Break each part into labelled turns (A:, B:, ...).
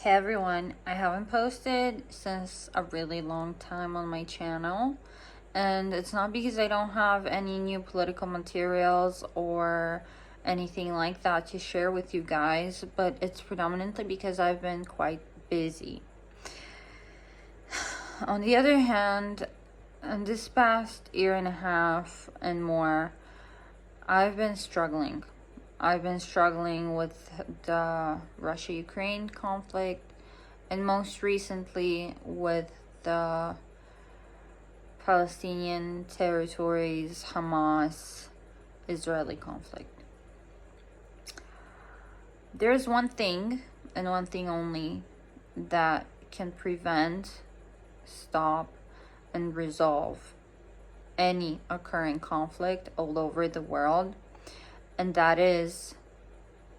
A: Hey everyone, I haven't posted since a really long time on my channel, and it's not because I don't have any new political materials or anything like that to share with you guys, but it's predominantly because I've been quite busy. On the other hand, in this past year and a half and more, I've been struggling. I've been struggling with the Russia-Ukraine conflict, and most recently with the Palestinian territories, Hamas, Israeli conflict. There's one thing, and one thing only, that can prevent, stop, and resolve any occurring conflict all over the world, and that is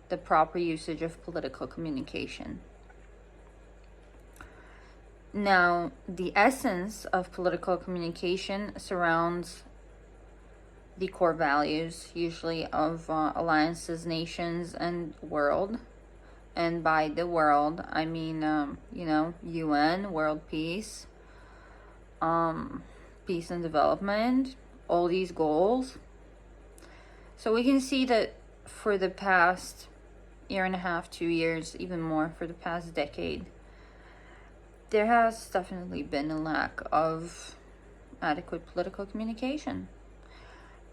A: the proper usage of political communication. Now, the essence of political communication surrounds the core values, usually of alliances, nations, and world. And by the world, I mean, UN, world peace, peace and development, all these goals. So we can see that for the past year and a half, 2 years, even more, for the past decade, there has definitely been a lack of adequate political communication.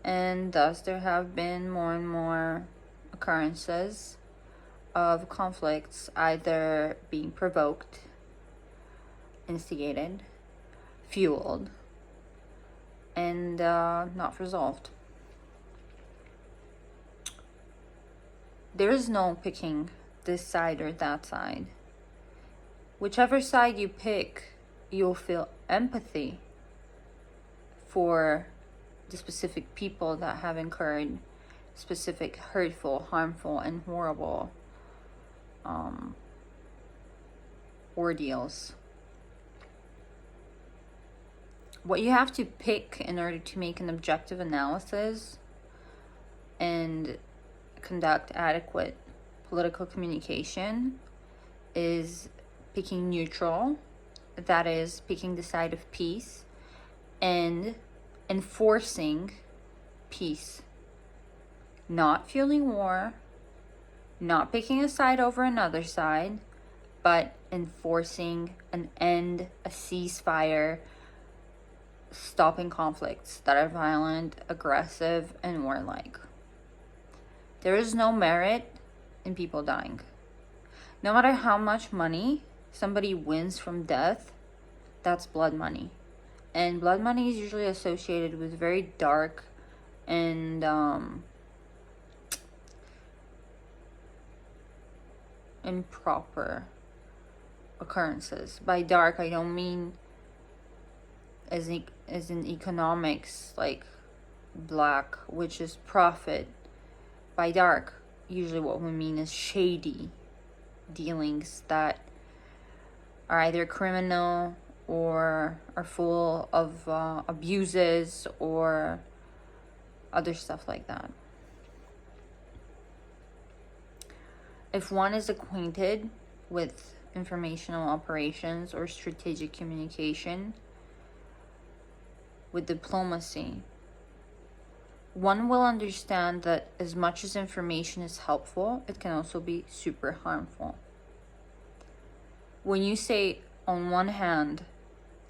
A: And thus there have been more and more occurrences of conflicts either being provoked, instigated, fueled, and not resolved. There is no picking this side or that side. Whichever side you pick, you'll feel empathy for the specific people that have incurred specific hurtful, harmful, and horrible ordeals. What you have to pick in order to make an objective analysis and conduct adequate political communication is picking neutral, that is, picking the side of peace, and enforcing peace. Not fueling war, not picking a side over another side, but enforcing an end, a ceasefire, stopping conflicts that are violent, aggressive, and warlike. There is no merit in people dying. No matter how much money somebody wins from death, that's blood money. And blood money is usually associated with very dark and improper occurrences. By dark, I don't mean as in economics, like black, which is profit. By dark, usually what we mean is shady dealings that are either criminal or are full of abuses or other stuff like that. If one is acquainted with informational operations or strategic communication, with diplomacy, one will understand that as much as information is helpful, it can also be super harmful. When you say, on one hand,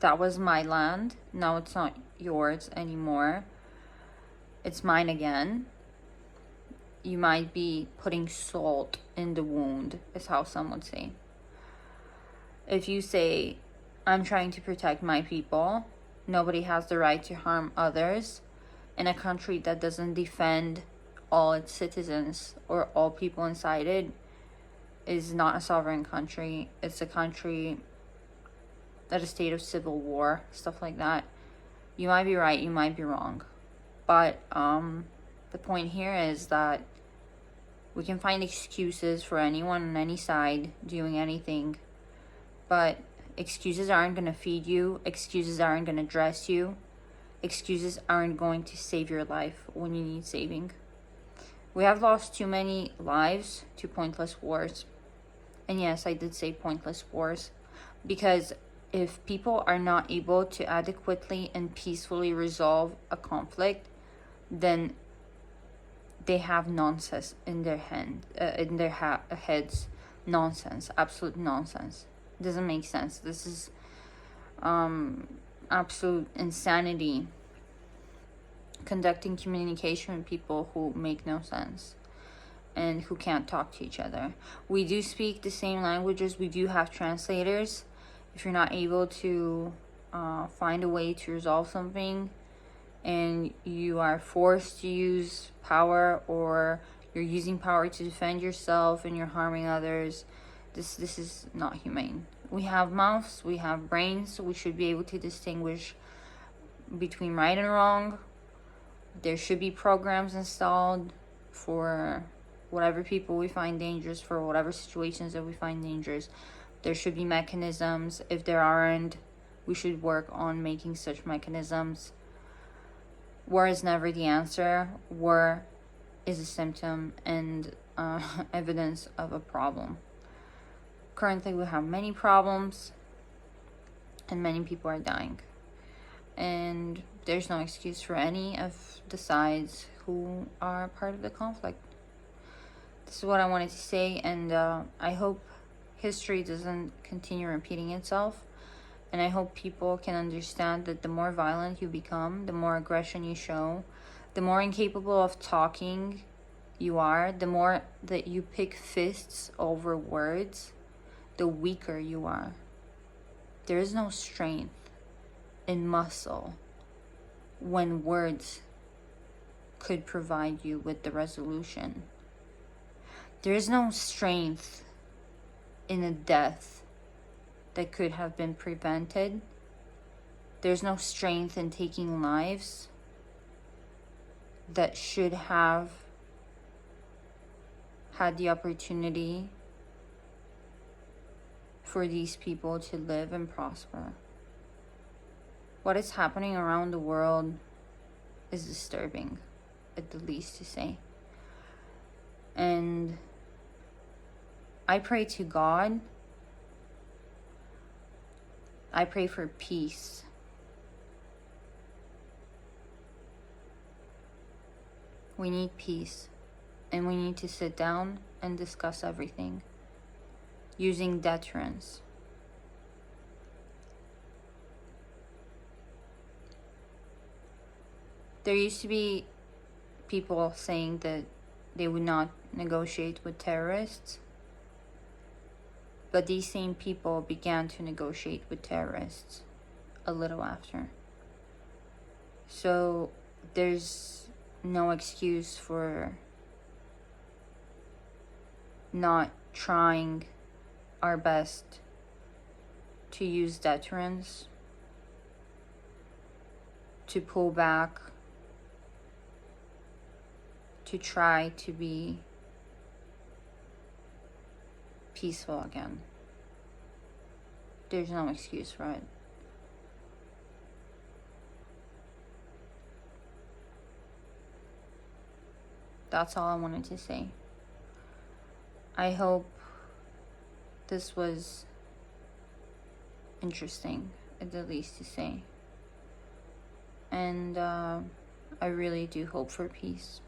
A: that was my land, now it's not yours anymore, it's mine again, you might be putting salt in the wound, is how some would say. If you say, I'm trying to protect my people, nobody has the right to harm others, in a country that doesn't defend all its citizens or all people inside it, is not a sovereign country. It's a country at a state of civil war, stuff like that. You might be right, you might be wrong. But the point here is that we can find excuses for anyone on any side doing anything, but excuses aren't going to feed you. Excuses aren't going to dress you. Excuses aren't going to save your life when you need saving. We have lost too many lives to pointless wars. And yes, I did say pointless wars, because if people are not able to adequately and peacefully resolve a conflict, then they have nonsense in their heads. Nonsense, absolute nonsense. Doesn't make sense. This is absolute insanity. Conducting communication with people who make no sense and who can't talk to each other. We do speak the same languages. We do have translators. If you're not able to find a way to resolve something, and you are forced to use power, or you're using power to defend yourself and you're harming others, this is not humane. We have mouths, we have brains, so we should be able to distinguish between right and wrong. There should be programs installed for whatever people we find dangerous, for whatever situations that we find dangerous. There should be mechanisms. If there aren't, we should work on making such mechanisms. War is never the answer. War is a symptom and evidence of a problem. Currently, we have many problems, and many people are dying. And there's no excuse for any of the sides who are part of the conflict. This is what I wanted to say, and I hope history doesn't continue repeating itself. And I hope people can understand that the more violent you become, the more aggression you show, the more incapable of talking you are, the more that you pick fists over words, the weaker you are. There is no strength in muscle when words could provide you with the resolution. There is no strength in a death that could have been prevented. There's no strength in taking lives that should have had the opportunity for these people to live and prosper. What is happening around the world is disturbing, at the least to say. And I pray to God. I pray for peace. We need peace, and we need to sit down and discuss everything using deterrence. There used to be people saying that they would not negotiate with terrorists, but these same people began to negotiate with terrorists a little after. So there's no excuse for not trying our best to use deterrence, to pull back, to try to be peaceful again. There's no excuse for it. That's all I wanted to say. I hope this was interesting, at the least to say. And I really do hope for peace.